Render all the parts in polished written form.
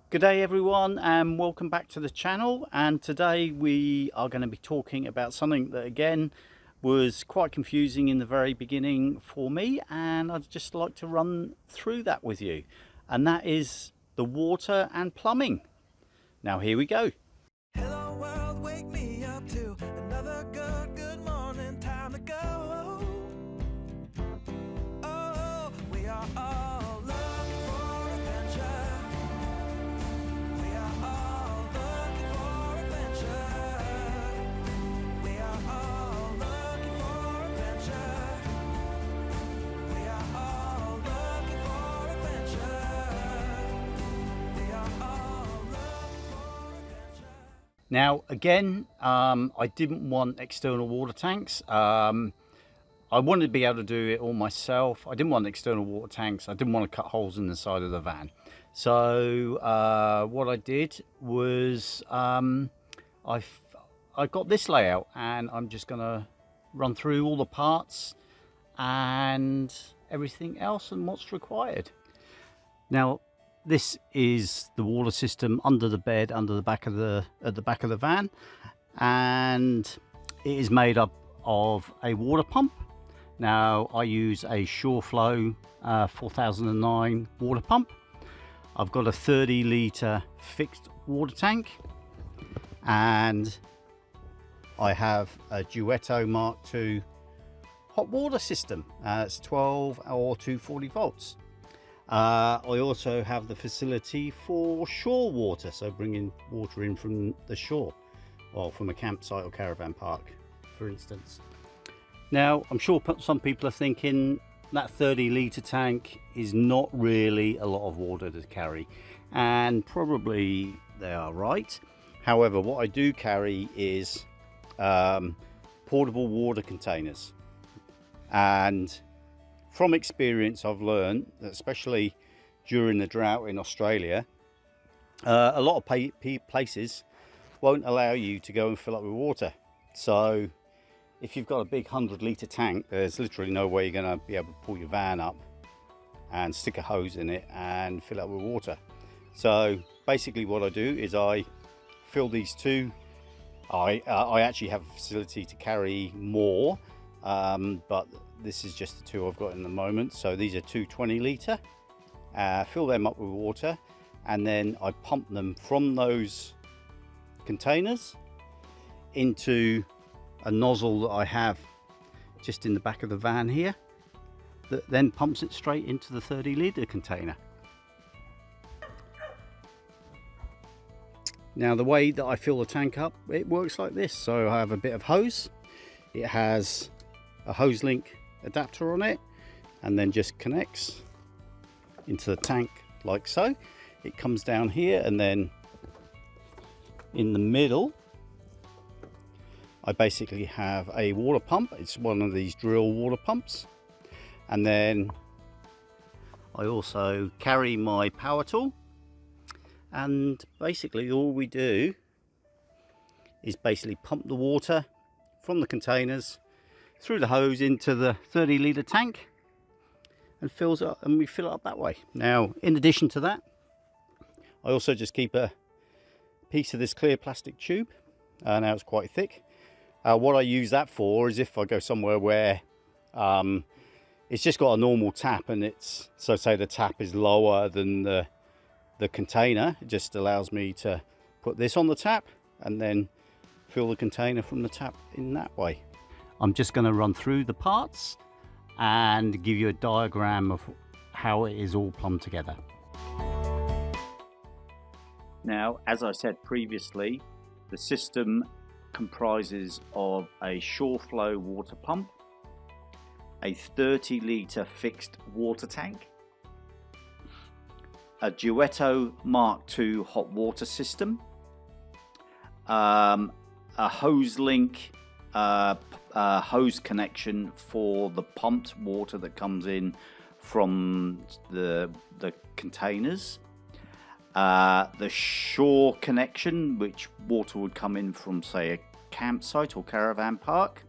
Good day everyone, and welcome back to the channel. And today we are going to be talking about something that again was quite confusing in the very beginning for me, and I'd just like to run through that with you, and that is the water and plumbing. Now here we go. Hello world, wake me up to another good morning, time to go. Oh, we are all looking for adventure. We are all looking for adventure. We are all looking for adventure. We are all looking for adventure. We are all looking for adventure. Now again, I didn't want external water tanks. I wanted to be able to do it all myself. I didn't want external water tanks. I didn't want to cut holes in the side of the van. So what I did was I got this layout, and I'm just going to run through all the parts and everything else and what's required. Now this is the water system under the bed, under the back of at the back of the van, and it is made up of a water pump. Now I use a Shoreflow 4009 water pump. I've got a 30 litre fixed water tank, and I have a Duetto Mark II hot water system. It's 12 or 240 volts. I also have the facility for shore water, so bringing water in from the shore, or from a campsite or caravan park, for instance. Now, I'm sure some people are thinking that 30 litre tank is not really a lot of water to carry, and probably they are right. However, what I do carry is portable water containers, and from experience I've learned that especially during the drought in Australia, a lot of places won't allow you to go and fill up with water. So if you've got a big 100 litre tank, there's literally no way you're going to be able to pull your van up and stick a hose in it and fill it up with water. So basically what I do is I fill these two. I actually have a facility to carry more, but this is just the two I've got in the moment. So these are two 20 litre. Fill them up with water, and then I pump them from those containers into a nozzle that I have just in the back of the van here, that then pumps it straight into the 30 litre container. Now the way that I fill the tank up, it works like this. So I have a bit of hose. It has a hose link adapter on it, and then just connects into the tank like so. It comes down here, and then in the middle I basically have a water pump. It's one of these drill water pumps, and then I also carry my power tool, and basically all we do is basically pump the water from the containers through the hose into the 30 litre tank, and fills it up, and we fill it up that way. Now in addition to that, I also just keep a piece of this clear plastic tube. Now it's quite thick. What I use that for is if I go somewhere where it's just got a normal tap, and it's, so say the tap is lower than the container, it just allows me to put this on the tap and then fill the container from the tap in that way. I'm just going to run through the parts and give you a diagram of how it is all plumbed together. Now, as I said previously, the system comprises of a Shoreflow water pump, a 30 litre fixed water tank, a Duetto Mark II hot water system, a hose link, hose connection for the pumped water that comes in from the containers, the shore connection, which water would come in from, say, a campsite or caravan park,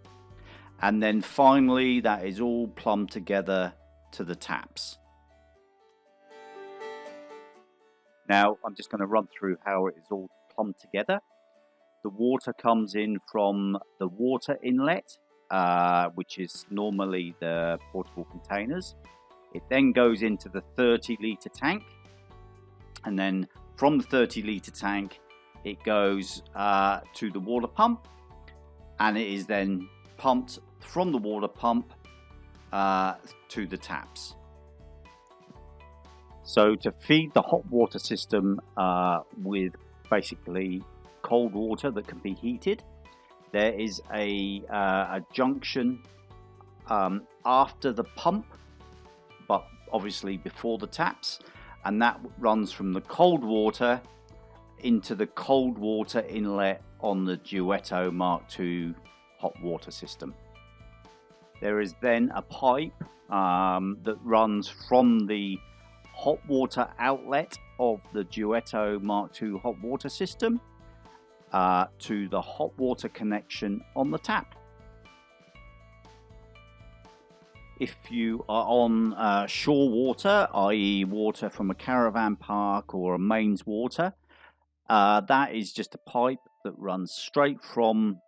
and then finally that is all plumbed together to the taps. Now I'm just going to run through how it is all plumbed together. The water comes in from the water inlet, which is normally the portable containers. It then goes into the 30-litre tank, and then from the 30-litre tank it goes to the water pump, and it is then pumped from the water pump to the taps. So to feed the hot water system with basically cold water that can be heated, there is a junction after the pump, but obviously before the taps, and that runs from the cold water into the cold water inlet on the DIYHOTWATER Mark II hot water system. There is then a pipe that runs from the hot water outlet of the DIYHOTWATER Mark II hot water system to the hot water connection on the tap. If you are on shore water, i.e. water from a caravan park or a mains water, that is just a pipe that runs straight from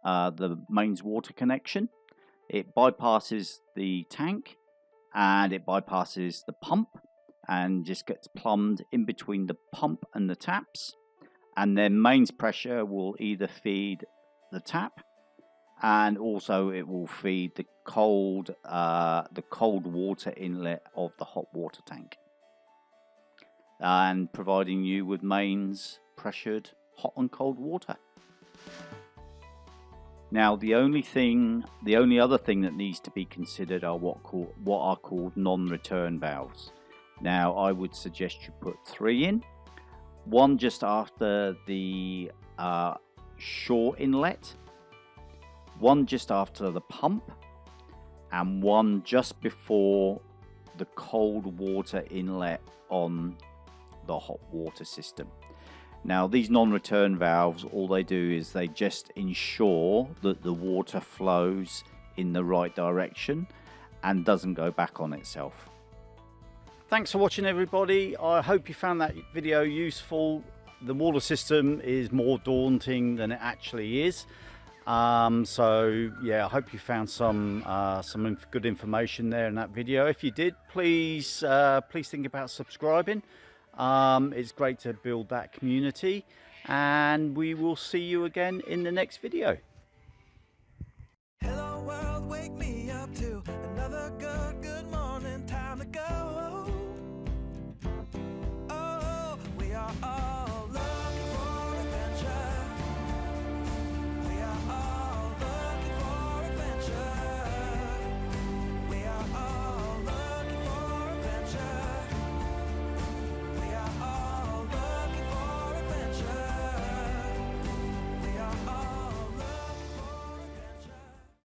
the mains water connection. It bypasses the tank and it bypasses the pump and just gets plumbed in between the pump and the taps, and then mains pressure will either feed the tap, and also it will feed the cold water inlet of the hot water tank, and providing you with mains pressured hot and cold water. Now the only other thing that needs to be considered are what are called non-return valves. Now I would suggest you put 3 in, one just after the shore inlet, one just after the pump, and one just before the cold water inlet on the hot water system. Now these non-return valves, all they do is they just ensure that the water flows in the right direction and doesn't go back on itself. Thanks for watching, everybody. I hope you found that video useful. The water system is more daunting than it actually is. So yeah, I hope you found some good information there in that video. If you did, please think about subscribing. It's great to build that community, and we will see you again in the next video. Hello world, wake me